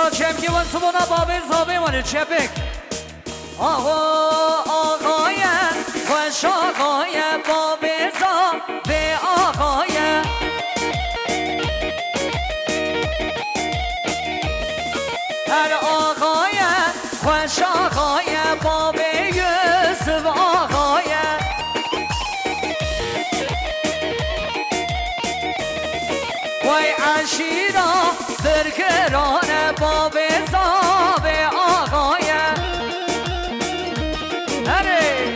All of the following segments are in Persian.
رضا چپکی و سبونا بابی زابی و چپک آقای خوش آقای بابی زابی آقای هر آقای خوش آقای بابی یوسف آقای وای عشیرا برگران باب زاب آقای هره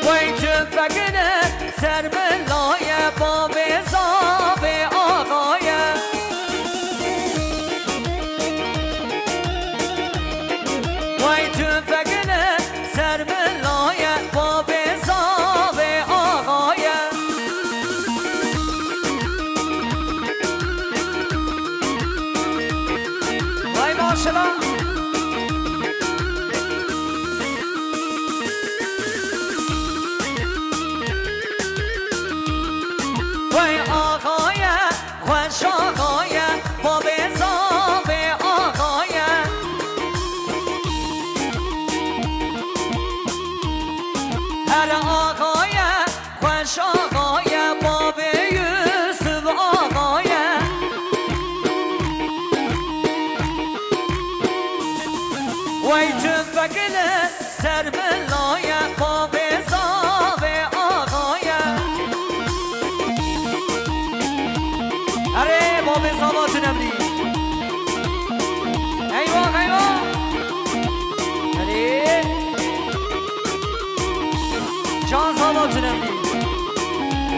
وای تفگنه سر ملای باب زاب آقای وای تفگنه سر ملای باب زاب آقای ماشاءالله وای آقای خوش آقای باب زاب آقای هر آقای خوش آقای باب یوسف آقای وای تفگله سر ملای باب زاب آقای اره باب زاباتو نبری ایوه ایوه اره جان زاباتو نبری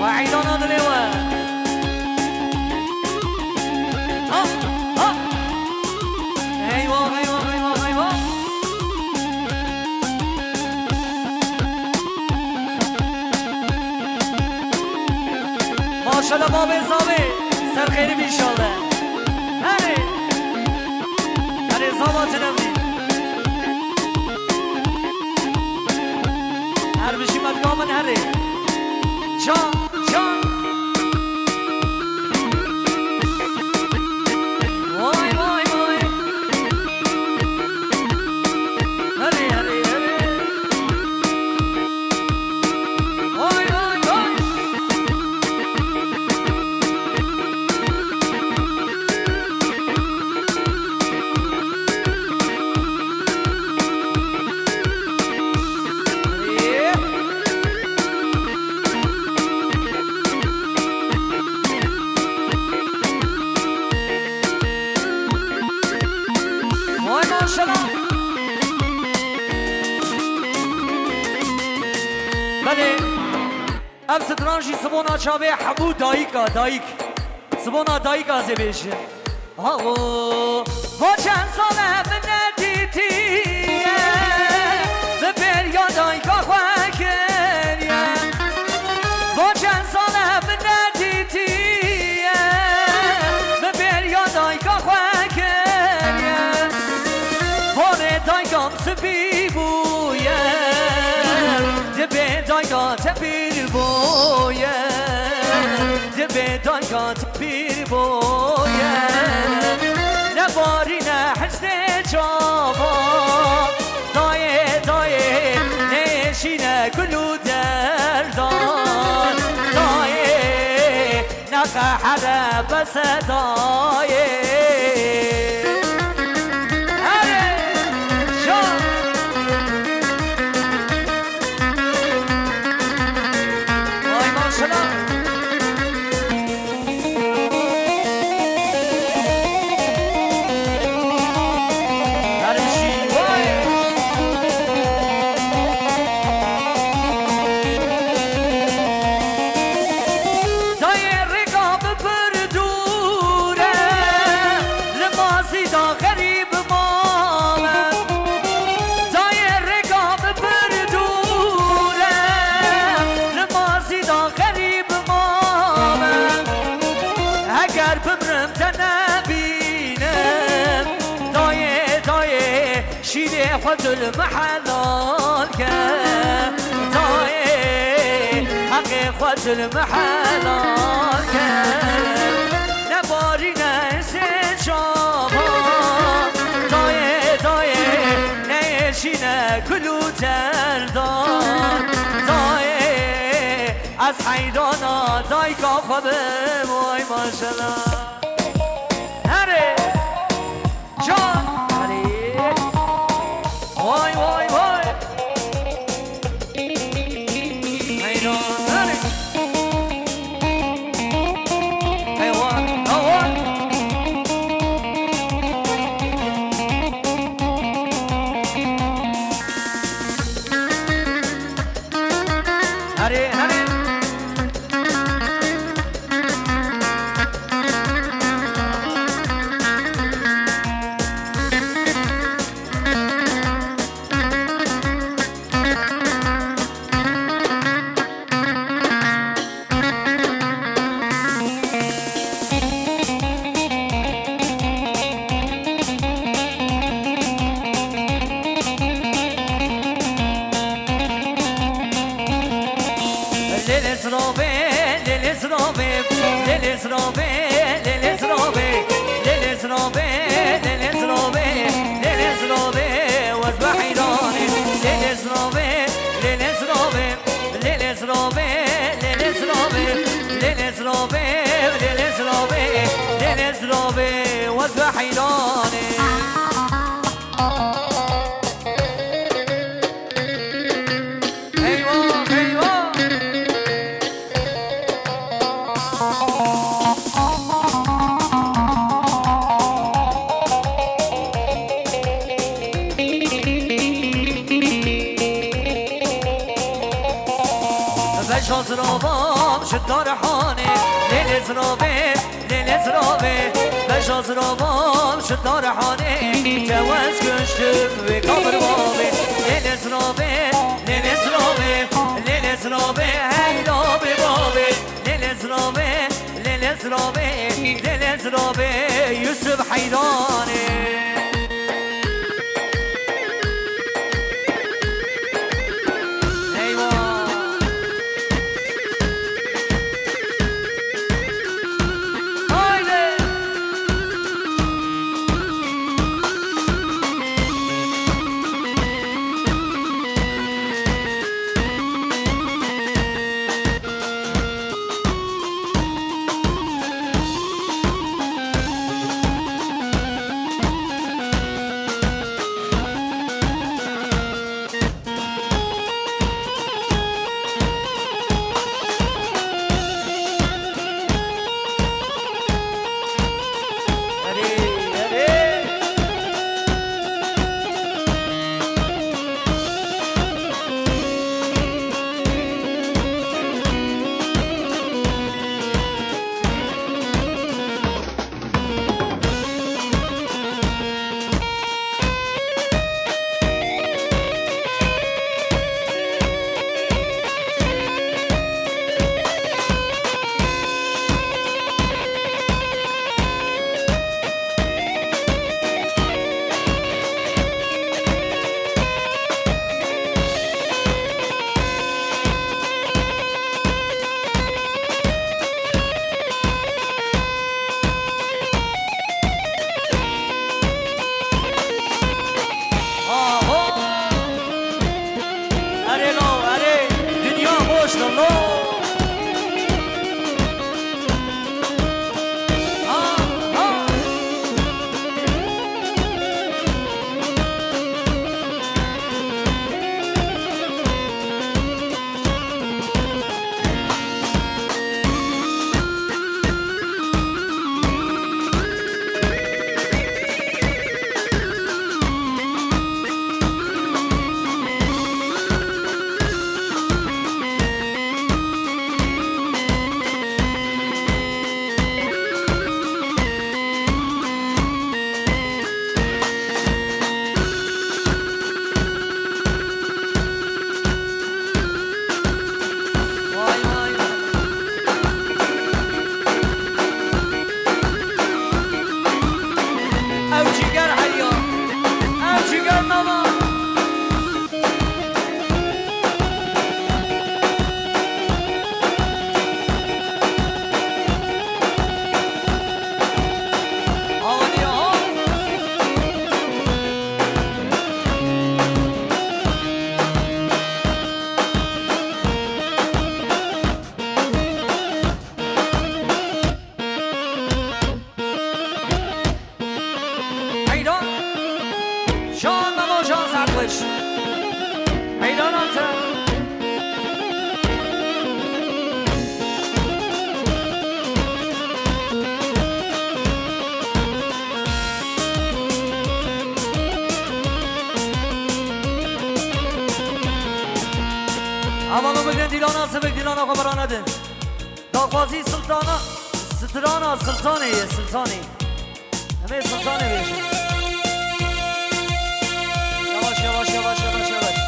و عیدان آدلیوه ایوه ایوه ایوه ایوه ماشاءالله باب زابه سر خیلی بیشاله هره هره زابات نمید هر بشی مدگامن هره جان جان وای وای وای هره هره هره وای وای وای بله اب سترانشی سبونا چاوه حبو دایکا دایک سبونا دایک آزه بیشه با چند ساله من ندیدیه به بریا دایکا خواه کنیه با چند ساله من ندیدیه به بریا دایکا خواه کنیه باره دایکام سبی بویه دبه دایکا تبیر بویه دبه دایکا تبیر بویه نباری نه حسن جابا دایه دایه نشینه گلو دردان دایه نقحره بس دایه شيلي خذ المحلال كان داي حقي خذ المحلال كان نباري نسيت بردار دای از حیدانا دای کافه وای ماشالله هره جان هره وای وای وای حیدان هره حیوان هوان هره هره للزرابه للزرابه للزرابه للزرابه للزرابه للزرابه للزرابه واذبح حيراني للزرابه للزرابه للزرابه للزرابه للزرابه للزرابه للزرابه واذبح حيراني بجازرابام شدار حانه للزرابه للزرابه بجازرابام شدار حانه جواز کشتم و کابر بابه للزرابه للزرابه للزرابه هیلابه بابه للزرابه للزرابه للزرابه یوسف حیرانه اوالو بگن دیلانا سبک دیلانا خبرانه دن داخوازی سلطانا سترانا سلطانه سلطانه همه سلطانه بیشن یواش یواش یواش یواش یواش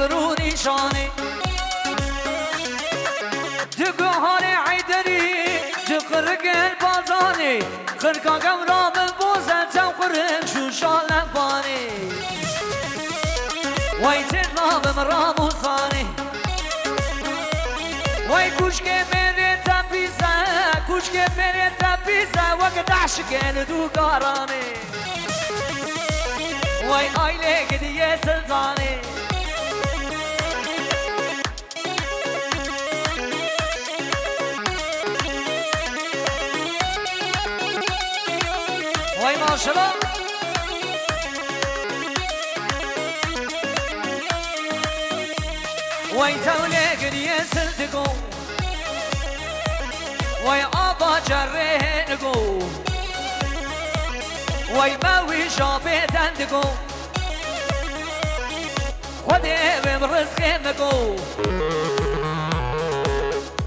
برونی شانه دگوهار عیدری جقرق البازانه خرکا گورا بالبوزه تو قرق شوشا لبانه وی ترناب مرامو ثانه وی کشک میره تبیزه کشک میره تبیزه وقت عشق دوگارانه وی آیله گدیه سلطانه وای ماشاءالله وای توله گریه سلدگو وای آبا جره نگو وای موی شابه دندگو خوده بم رزق مگو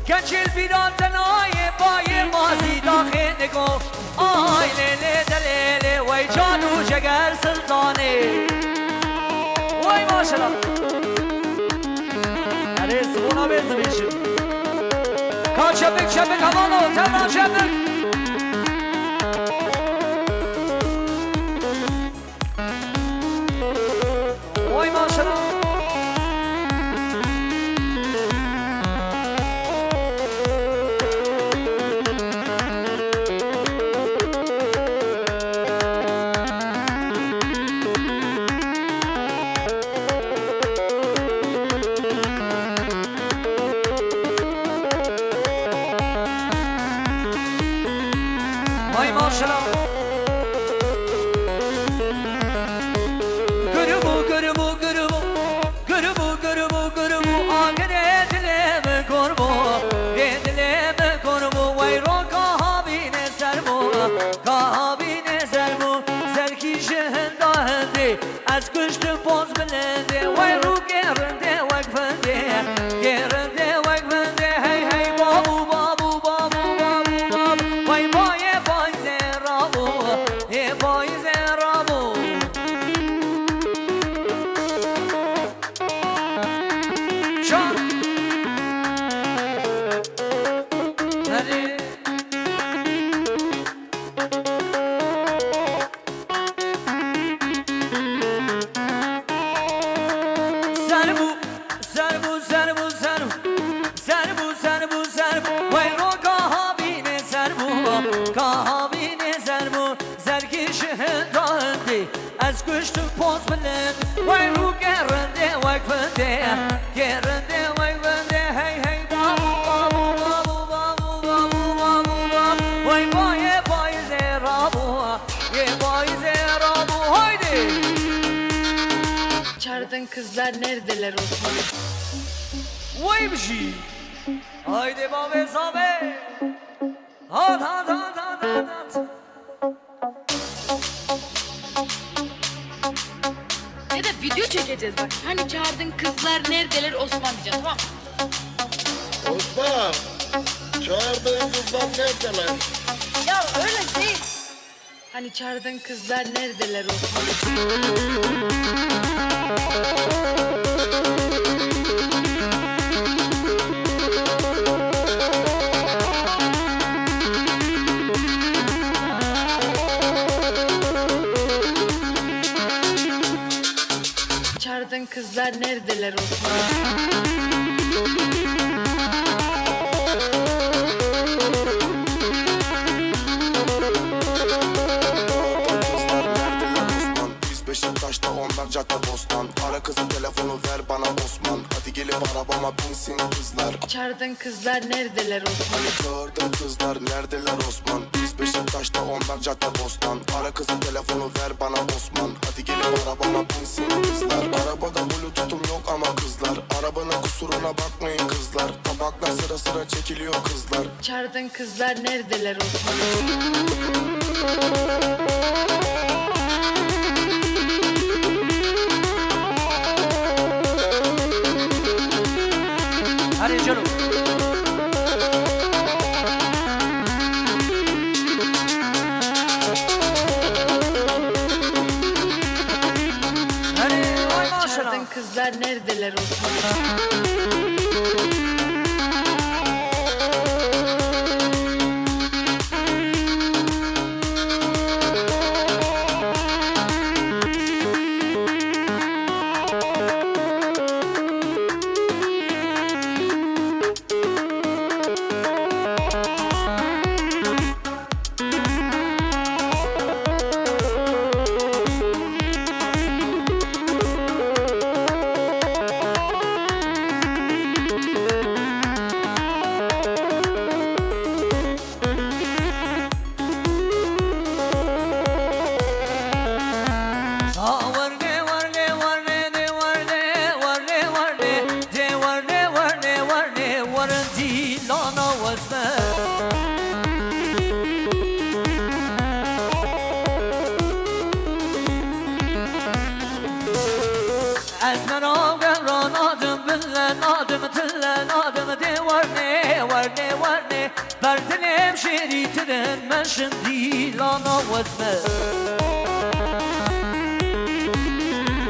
کچل بیران تنهای پای مازی داخل نگو آی لیلی دلیلی وی جانو جگر سلطانه وی ماشالله اره سبونا بیزو بیشیم کار شبک شبک همانو تبران شبک وی ماشالله از کشت باز بلنده وای رو گرنده وقفنده گرنده وقفنده هی هی بابو بابو بابو بابو بابو وای بای زرابو بای زرابو شان از کشت پاس بلند وای رو گرنده وقفنده گرنده وقفنده هی هی بابو بابو بابو بابو بابو بابو وای بای زرابو یه بای زرابو haydi Çağırdığın kızlar neredeler Osman? vay bir şey haydi babe sabe hat hat hat hat hat Ya da video çekeceğiz bak. Hani çağırdığın kızlar neredeler Osman diyeceğiz, tamam mı? Osman, çağırdığın kızlar neredeler? Ya öyle değil. Hani çağırdığın kızlar neredeler Osman? kızlar neredeler Osman? Beşiktaş'ta onlar cadde bostan. Ara kızın telefonu ver bana Osman. Hadi gelip arabama binsin kızlar. Çağırdığın kızlar neredeler Osman? Hani çağırdın kızlar neredeler Osman? Biz Beşiktaş'ta onlar cadde bostan. Ara kızın telefonu ver bana Osman. Hadi gelip arabama binsin kızlar. Arabada bluetooth'um yok ama kızlar. Arabanın kusuruna bakmayın kızlar. Tabaklar sıra sıra çekiliyor kızlar. Çağırdığın kızlar neredeler Osman? Hadi canım. Hadi vay maşallah. Çağırdığın kızlar neredeler Osman? بردنم شریتن من شندی لانا وزمه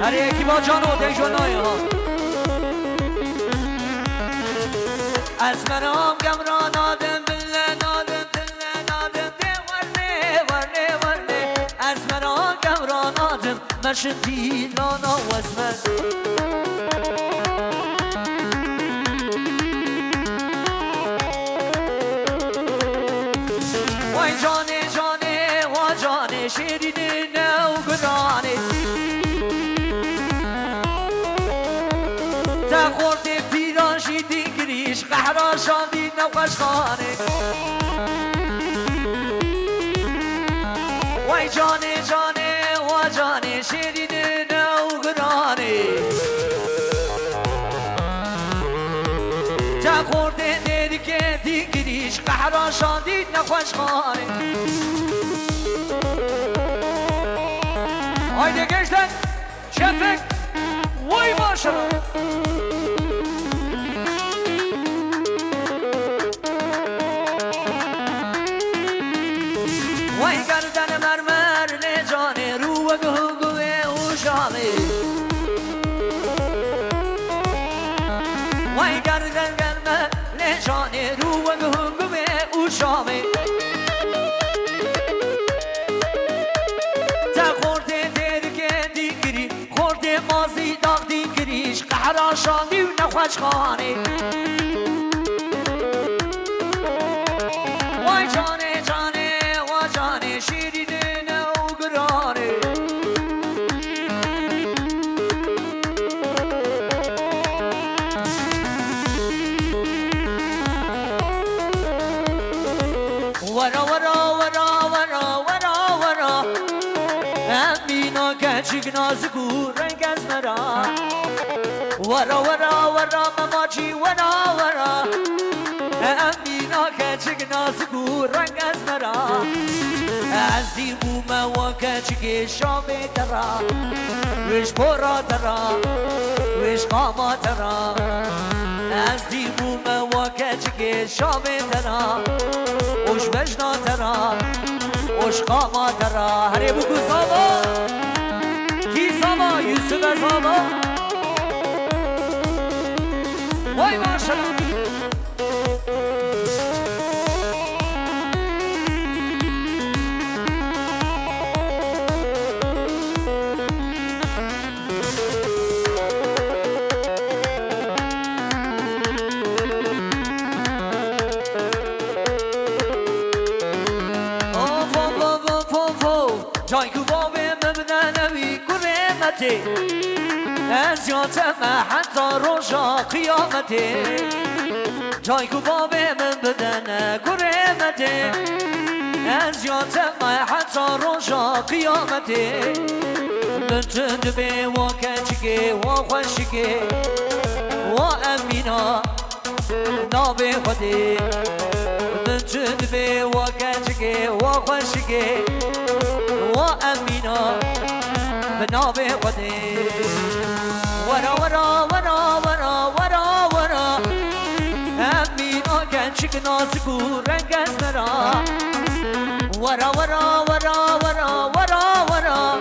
هر یکی با جان و دنجانای ها از من هم گمران آدم بله نادم دله نادم ده ورنه از من هم گمران آدم من شندی لانا وزمه شیرین نو گرانه تا خورد پیران شیدی گریش قهران شادی نو قشخانه وای جانه شیرین نو گرانه تا خورد نرکه دی گریش قهران شادی نو قشخانه Haydi gençler, şefek, vay maşallah. Vay gardane mermer ne cane, ruve gugu ve uşale. Vay gardane mermer ne cane, ruve gugu ve uşale. مازی داغ دی گریش قهران شاندی و نخوش خانه وای جانه شیرین نو گرانه ورا امینا کچک نازگو رنگ از مرا ورا مماچی ورا امینا کچک نازگو رنگ از مرا از دیمو موا کچک شامه ترا وش پورا ترا وش قاما ترا از دیمو موا کچک شامه ترا وش وجنا ترا وش قاما ترا هری بگو ساما کی ساما یوسف ساما وای ماشالله جای کو بابه مبننوی کرمتی از یاتم حتی روشا قیامتی جای کو بابه مبنن کرمتی از یاتم حتی روشا قیامتی بنتد بی و کچکی و خوشکی و امینا نابی خودی بنتد بی و کچکی و خوشکی و امینا بنابی خودی ورا ورا ورا ورا ورا ورا امینا کچک نازکو رنگ از مرا ورا ورا ورا ورا ورا ورا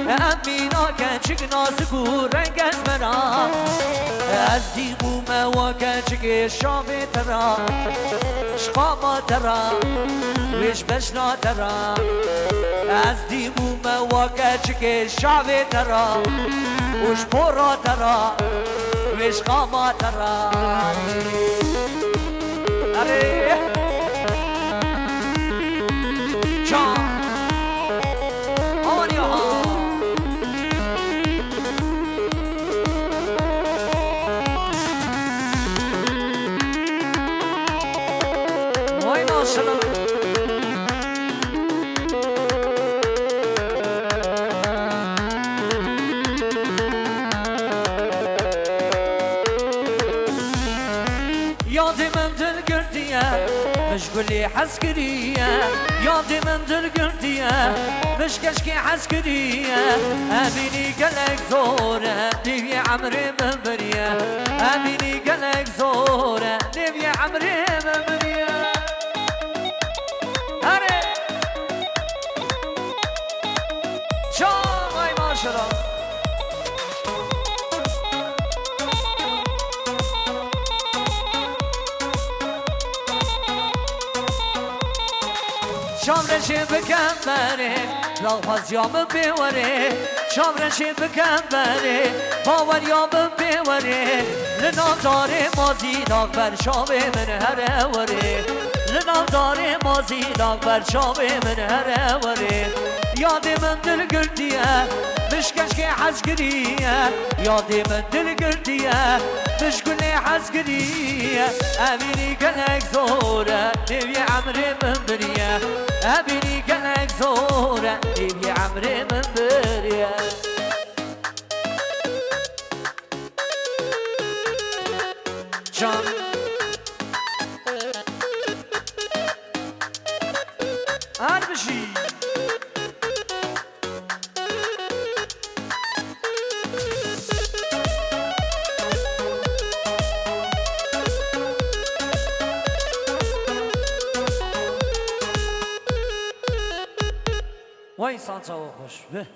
امینا کچک نازکو رنگ از مرا از دیقوم و کچک شام ترا شقام ترا ویش بشنا ترا از دیقوم و کچک شام ترا وش پورا ترا ویش قام ترا اره جان آمانی ها وای ماشالله یادی من دل گردیه مشغولی حس کریه یادی من دل گردیه مشکشکی حس کریه امینی گلک زوره دیوی عمری من بریه امینی گلک زوره دیوی عمری من بریه هره شام وای ماشالله شام رشی بکن بره لاغاز یام بیوره شام رشی بکن بره باور یام بیوره لنام داره مازی داغ بر شام من هره وره لنام داره مازی داغ بر شام من هره وره یاد من دل گردیه مشکش که حز گریه یاد من دل گردیه مشکل حز گریه امینی گلک زوره دیوی عمری من بریه امینی گلک زوره دیوی عمری من بریه جان هر بشی وای سانتا و خوش به